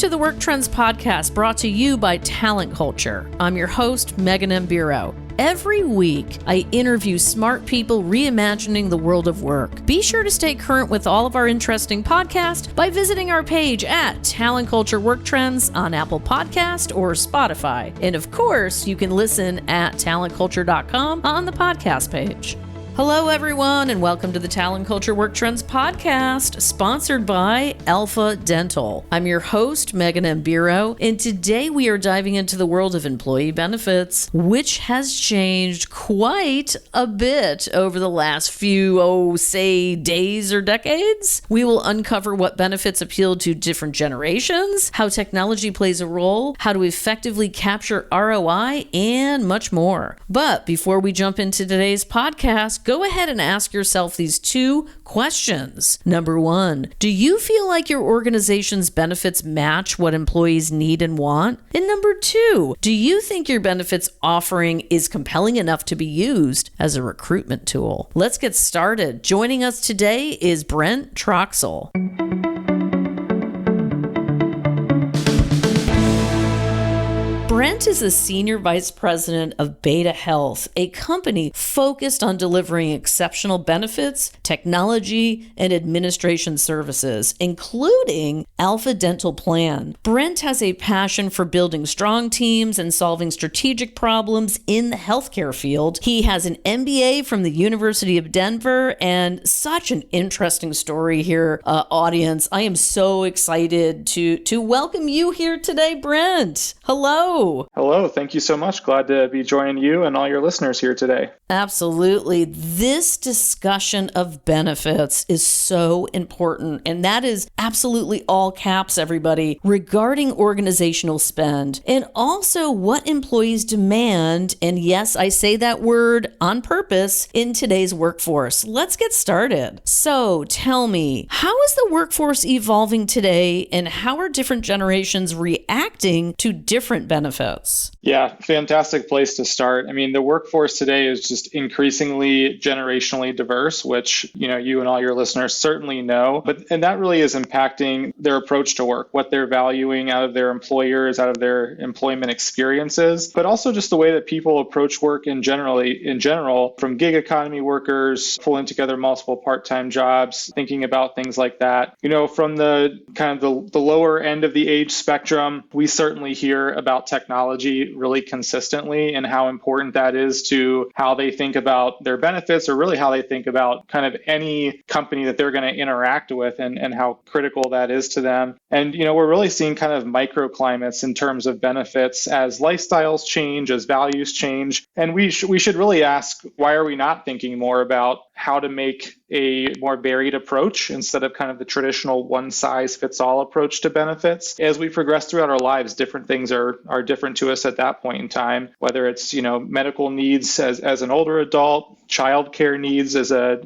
to the Work Trends podcast brought to you by Talent Culture. I'm your host, Megan M. Bureau. Every week, I interview smart people reimagining the world of work. Be sure to stay current with all of our interesting podcasts by visiting our page at Talent Culture Work Trends on Apple Podcast or Spotify. And of course, you can listen at talentculture.com on the podcast page. Hello, everyone, and welcome to the Talent Culture Work Trends podcast, sponsored by Alpha Dental. I'm your host, Megan M. Bureau, and today we are diving into the world of employee benefits, which has changed quite a bit over the last few, days or decades. We will uncover what benefits appeal to different generations, how technology plays a role, how to effectively capture ROI, and much more. But before we jump into today's podcast, go ahead and ask yourself these two questions. Number one, do you feel like your organization's benefits match what employees need and want? And number two, do you think your benefits offering is compelling enough to be used as a recruitment tool? Let's get started. Joining us today is Brent Troxel. Brent is the Senior Vice President of Beta Health, a company focused on delivering exceptional benefits, technology, and administration services, including Alpha Dental Plan. Brent has a passion for building strong teams and solving strategic problems in the healthcare field. He has an MBA from the University of Denver, and such an interesting story here, audience. I am so excited to welcome you here today, Brent. Hello. Hello. Thank you so much. Glad to be joining you and all your listeners here today. Absolutely. This discussion of benefits is so important, and that is absolutely all caps, everybody, regarding organizational spend and also what employees demand. And yes, I say that word on purpose in today's workforce. Let's get started. So tell me, how is the workforce evolving today, and how are different generations reacting to different benefits? Yeah, fantastic place to start. I mean, the workforce today is just increasingly generationally diverse, which, you and all your listeners certainly know. And that really is impacting their approach to work, what they're valuing out of their employers, out of their employment experiences, but also just the way that people approach work in general, from gig economy workers, pulling together multiple part-time jobs, thinking about things like that. From the kind of the lower end of the age spectrum, we certainly hear about technology really consistently and how important that is to how they think about their benefits, or really how they think about kind of any company that they're going to interact with, and how critical that is to them. And, we're really seeing kind of microclimates in terms of benefits as lifestyles change, as values change. And we should really ask, why are we not thinking more about how to make a more varied approach instead of kind of the traditional one-size-fits-all approach to benefits? As we progress throughout our lives, different things are different to us at that point in time, whether it's, medical needs as an older adult, childcare needs as a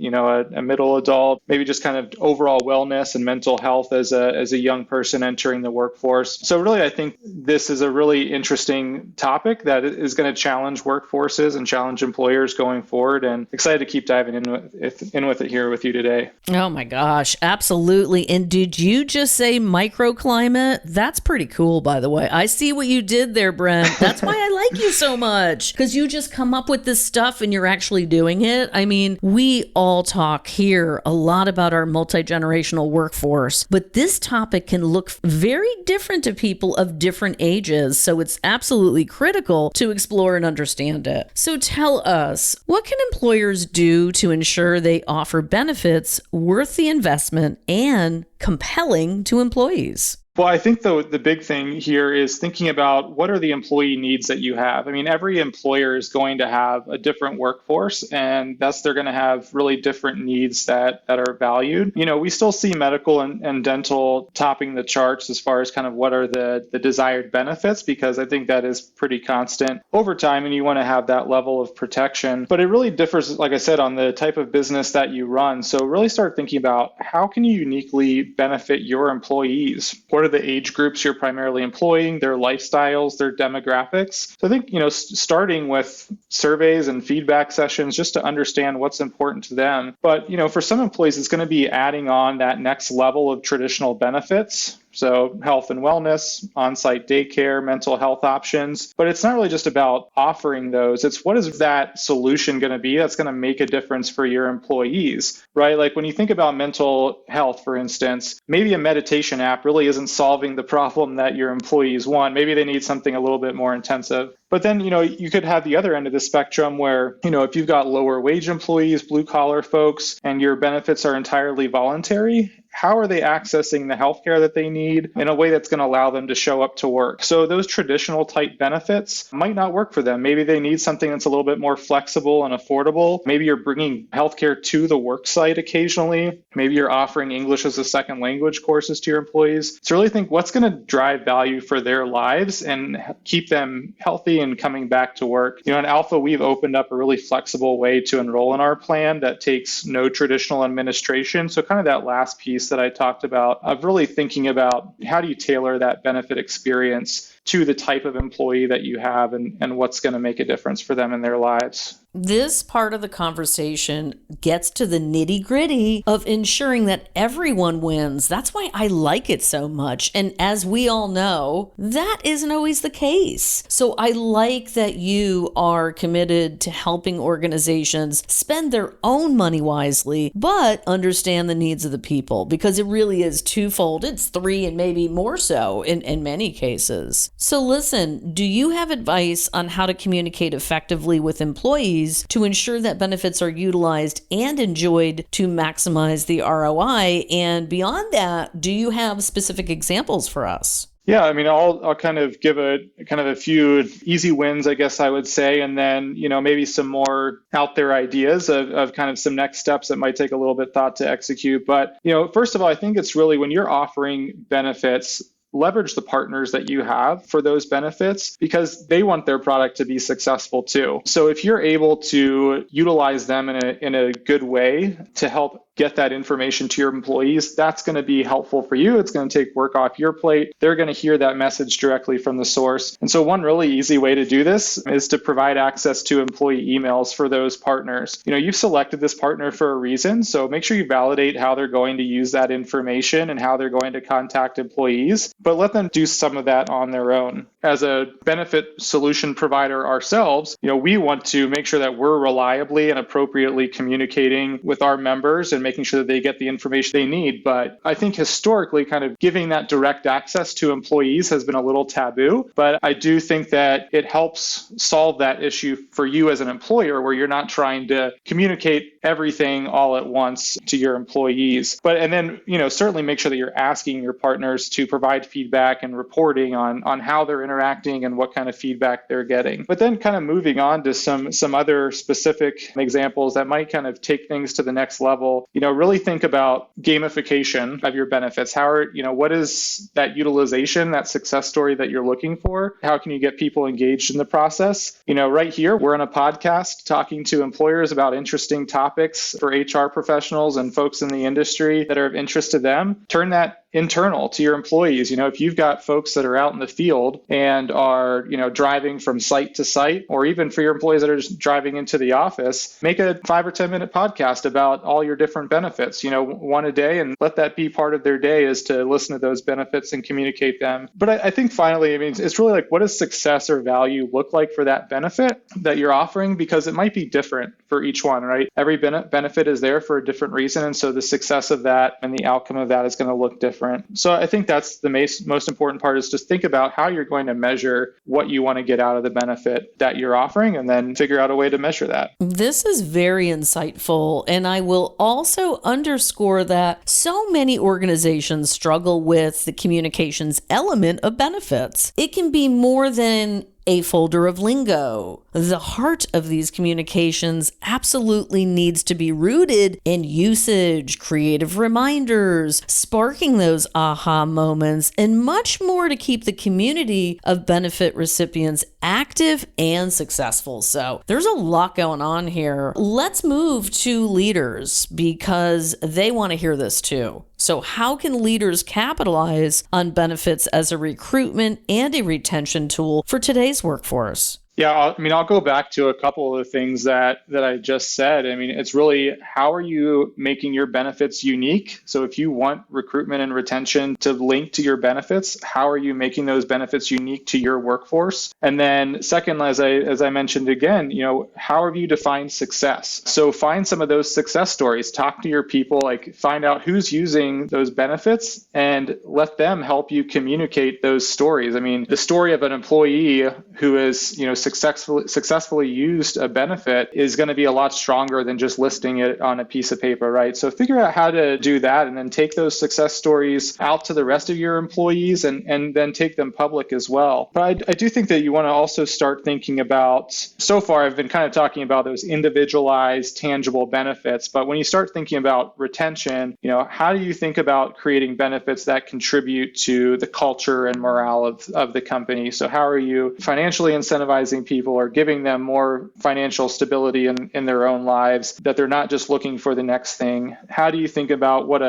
middle adult, maybe just kind of overall wellness and mental health as a young person entering the workforce. So really, I think this is a really interesting topic that is going to challenge workforces and challenge employers going forward, and excited to keep diving in with it here with you today. Oh my gosh, absolutely. And did you just say microclimate? That's pretty cool, by the way. I see what you did there, Brent. That's why I like you so much, because you just come up with this stuff and you're actually doing it. I mean, we all talk here a lot about our multi-generational workforce, but this topic can look very different to people of different ages. So it's absolutely critical to explore and understand it. So tell us, what can employers do to ensure they offer benefits worth the investment and compelling to employees? Well, I think the big thing here is thinking about what are the employee needs that you have. I mean, every employer is going to have a different workforce, and thus they're going to have really different needs that are valued. We still see medical and dental topping the charts as far as kind of what are the desired benefits, because I think that is pretty constant over time, and you want to have that level of protection. But it really differs, like I said, on the type of business that you run. So really start thinking about, how can you uniquely benefit your employees? What are the age groups you're primarily employing, their lifestyles, their demographics? So I think, starting with surveys and feedback sessions just to understand what's important to them. But, for some employees, it's going to be adding on that next level of traditional benefits. So health and wellness, on-site daycare, mental health options. But it's not really just about offering those. It's what is that solution going to be that's going to make a difference for your employees, right? Like when you think about mental health, for instance, maybe a meditation app really isn't solving the problem that your employees want. Maybe they need something a little bit more intensive. But then, you could have the other end of the spectrum where, if you've got lower wage employees, blue collar folks, and your benefits are entirely voluntary, how are they accessing the healthcare that they need in a way that's going to allow them to show up to work? So those traditional type benefits might not work for them. Maybe they need something that's a little bit more flexible and affordable. Maybe you're bringing healthcare to the work site occasionally. Maybe you're offering English as a second language courses to your employees. So really think what's going to drive value for their lives and keep them healthy and coming back to work. In Alpha, we've opened up a really flexible way to enroll in our plan that takes no traditional administration. So kind of that last piece that I talked about of really thinking about how do you tailor that benefit experience to the type of employee that you have and what's going to make a difference for them in their lives. This part of the conversation gets to the nitty-gritty of ensuring that everyone wins. That's why I like it so much. And as we all know, that isn't always the case. So I like that you are committed to helping organizations spend their own money wisely, but understand the needs of the people, because it really is twofold. It's three and maybe more so in many cases. So listen, do you have advice on how to communicate effectively with employees to ensure that benefits are utilized and enjoyed to maximize the ROI? And beyond that, do you have specific examples for us? Yeah, I'll kind of give a few easy wins, I guess I would say, and then, maybe some more out there ideas of kind of some next steps that might take a little bit thought to execute. But, first of all, I think it's really when you're offering benefits, leverage the partners that you have for those benefits because they want their product to be successful too. So if you're able to utilize them in a good way to help get that information to your employees, that's going to be helpful for you. It's going to take work off your plate. They're going to hear that message directly from the source. And so one really easy way to do this is to provide access to employee emails for those partners. You've selected this partner for a reason, so make sure you validate how they're going to use that information and how they're going to contact employees, but let them do some of that on their own. As a benefit solution provider ourselves, we want to make sure that we're reliably and appropriately communicating with our members and making sure that they get the information they need. But I think historically, kind of giving that direct access to employees has been a little taboo. But I do think that it helps solve that issue for you as an employer where you're not trying to communicate everything all at once to your employees. And then, certainly make sure that you're asking your partners to provide feedback and reporting on how they're interacting and what kind of feedback they're getting. But then kind of moving on to some other specific examples that might kind of take things to the next level. Really think about gamification of your benefits. What is that utilization, that success story that you're looking for? How can you get people engaged in the process? Right here, we're on a podcast talking to employers about interesting topics for HR professionals and folks in the industry that are of interest to them. Turn that internal to your employees. If you've got folks that are out in the field and are, driving from site to site, or even for your employees that are just driving into the office, make a 5 or 10 minute podcast about all your different benefits, one a day, and let that be part of their day is to listen to those benefits and communicate them. But I think finally, it's really like, what does success or value look like for that benefit that you're offering? Because it might be different for each one, right? Every benefit is there for a different reason. And so the success of that and the outcome of that is going to look different. So I think that's the most important part, is just think about how you're going to measure what you want to get out of the benefit that you're offering, and then figure out a way to measure that. This is very insightful. And I will also underscore that so many organizations struggle with the communications element of benefits. It can be more than a folder of lingo. The heart of these communications absolutely needs to be rooted in usage, creative reminders, sparking those aha moments, and much more to keep the community of benefit recipients active and successful. So there's a lot going on here. Let's move to leaders because they want to hear this too. So how can leaders capitalize on benefits as a recruitment and a retention tool for today's workforce? Yeah, I'll go back to a couple of the things that I just said. I mean, it's really how are you making your benefits unique? So if you want recruitment and retention to link to your benefits, how are you making those benefits unique to your workforce? And then second, as I mentioned again, how have you defined success? So find some of those success stories, talk to your people, like find out who's using those benefits and let them help you communicate those stories. I mean, the story of an employee who is, successfully used a benefit is going to be a lot stronger than just listing it on a piece of paper, right? So figure out how to do that and then take those success stories out to the rest of your employees and then take them public as well. But I do think that you want to also start thinking about, so far I've been kind of talking about those individualized, tangible benefits, but when you start thinking about retention, how do you think about creating benefits that contribute to the culture and morale of the company? So how are you financially incentivizing people or giving them more financial stability in their own lives, that they're not just looking for the next thing? How do you think about what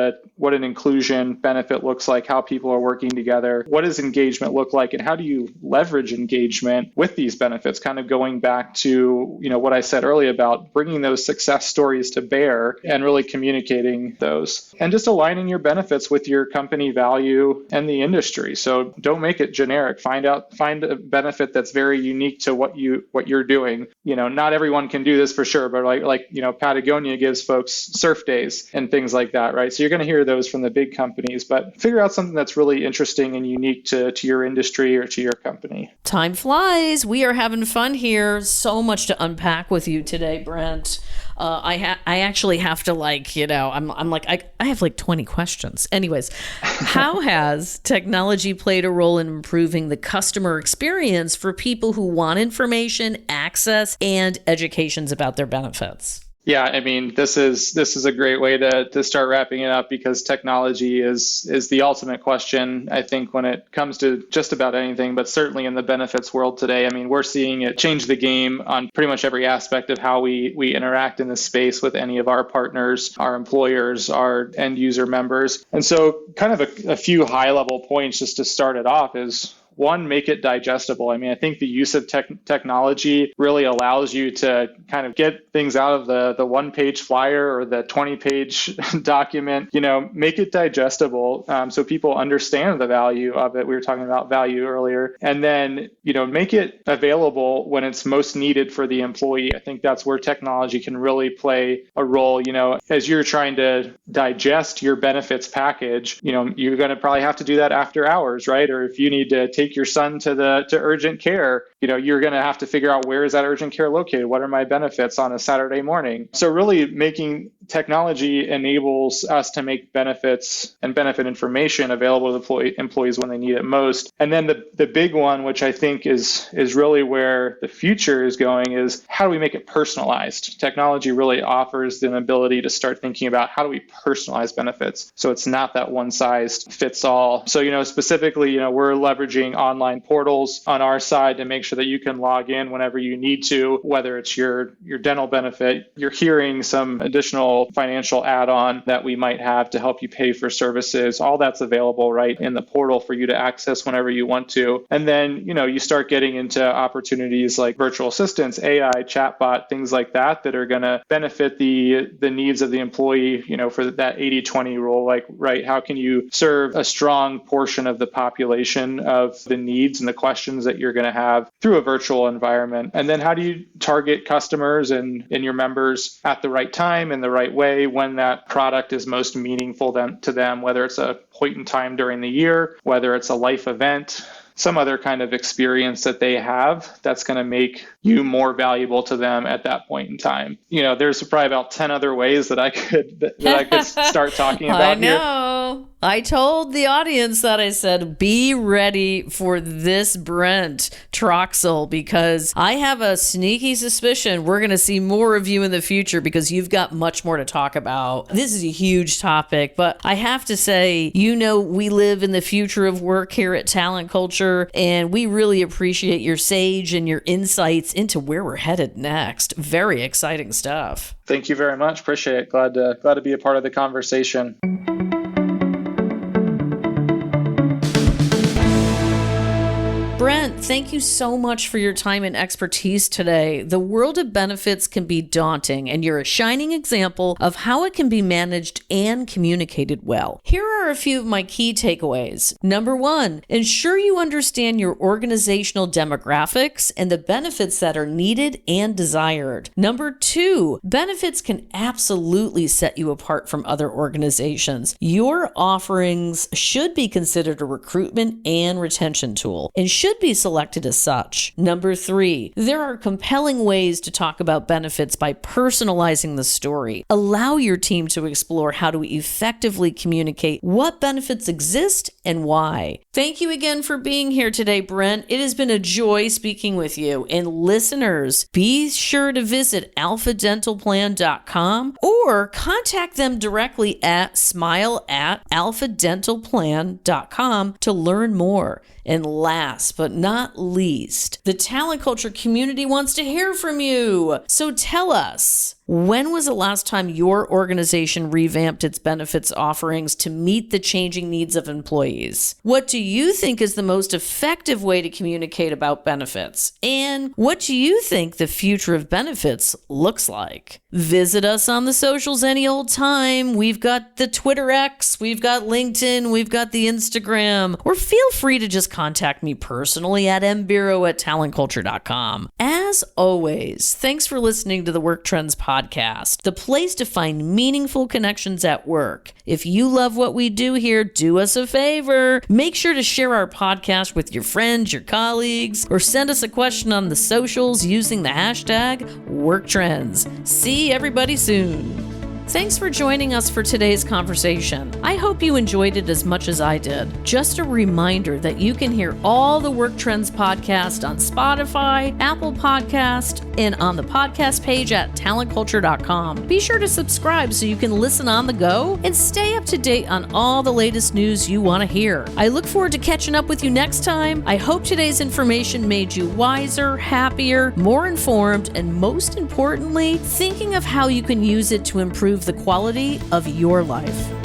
an inclusion benefit looks like, how people are working together? What does engagement look like, and how do you leverage engagement with these benefits? Kind of going back to what I said earlier about bringing those success stories to bear and really communicating those, and just aligning your benefits with your company value and the industry. So don't make it generic. Find a benefit that's very unique to what you're doing. Not everyone can do this for sure, but like Patagonia gives folks surf days and things like that, right? So you're going to hear those from the big companies, but figure out something that's really interesting and unique to your industry or to your company. Time flies. We are having fun here. So much to unpack with you today, Brent. I actually have to I have like 20 questions. Anyways, how has technology played a role in improving the customer experience for people who want information, access, and educations about their benefits? Yeah, I mean, this is a great way to start wrapping it up, because technology is the ultimate question, I think, when it comes to just about anything, but certainly in the benefits world today. I mean, we're seeing it change the game on pretty much every aspect of how we interact in this space with any of our partners, our employers, our end user members. And so kind of a few high level points just to start it off is, one, make it digestible. I mean, I think the use of technology really allows you to kind of get things out of the one-page flyer or the 20-page document, make it digestible so people understand the value of it. We were talking about value earlier. And then, make it available when it's most needed for the employee. I think that's where technology can really play a role. As you're trying to digest your benefits package, you're going to probably have to do that after hours, right? Or if you need to take your son to urgent care, you're going to have to figure out, where is that urgent care located? What are my benefits on a Saturday morning? So really making technology enables us to make benefits and benefit information available to employees when they need it most. And then the big one, which I think is really where the future is going, is how do we make it personalized? Technology really offers an ability to start thinking about, how do we personalize benefits so it's not that one size fits all. So specifically, we're leveraging online portals on our side to make sure that you can log in whenever you need to, whether it's your dental benefit, your hearing, some additional financial add-on that we might have to help you pay for services. All that's available right in the portal for you to access whenever you want to. And then, you start getting into opportunities like virtual assistants, AI, chatbot, things like that are going to benefit the needs of the employee, for that 80-20 rule. Like, right, how can you serve a strong portion of the population of the needs and the questions that you're going to have through a virtual environment? And then how do you target customers and your members at the right time, in the right way, when that product is most meaningful to them, whether it's a point in time during the year, whether it's a life event, some other kind of experience that they have that's going to make you more valuable to them at that point in time. There's probably about 10 other ways that I could start talking about. I know. Here. I told the audience that, I said, be ready for this Brent Troxel, because I have a sneaky suspicion we're going to see more of you in the future, because you've got much more to talk about. This is a huge topic, but I have to say, we live in the future of work here at Talent Culture, and we really appreciate your sage and your insights into where we're headed next. Very exciting stuff. Thank you very much. Appreciate it. Glad to be a part of the conversation. Brent, Brent, thank you so much for your time and expertise today. The world of benefits can be daunting, and you're a shining example of how it can be managed and communicated well. Here are a few of my key takeaways. Number one, ensure you understand your organizational demographics and the benefits that are needed and desired. Number two, benefits can absolutely set you apart from other organizations. Your offerings should be considered a recruitment and retention tool and should be selected as such. Number three, there are compelling ways to talk about benefits by personalizing the story. Allow your team to explore how to effectively communicate what benefits exist and why. Thank you again for being here today, Brent. It has been a joy speaking with you. And listeners, be sure to visit alphadentalplan.com or contact them directly at smile@alphadentalplan.com to learn more. And last but not least, the talent culture community wants to hear from you. So tell us, when was the last time your organization revamped its benefits offerings to meet the changing needs of employees? What do you think is the most effective way to communicate about benefits? And what do you think the future of benefits looks like? Visit us on the socials any old time. We've got the Twitter X, we've got LinkedIn, we've got the Instagram, or feel free to just contact me personally at mbiro@talentculture.com. As always, thanks for listening to the Work Trends Podcast, the place to find meaningful connections at work. If you love what we do here, do us a favor. Make sure to share our podcast with your friends, your colleagues, or send us a question on the socials using the hashtag WorkTrends. See everybody soon. Thanks for joining us for today's conversation. I hope you enjoyed it as much as I did. Just a reminder that you can hear all the Work Trends podcast on Spotify, Apple Podcast, and on the podcast page at talentculture.com. Be sure to subscribe so you can listen on the go and stay up to date on all the latest news you want to hear. I look forward to catching up with you next time. I hope today's information made you wiser, happier, more informed, and most importantly, thinking of how you can use it to improve the quality of your life.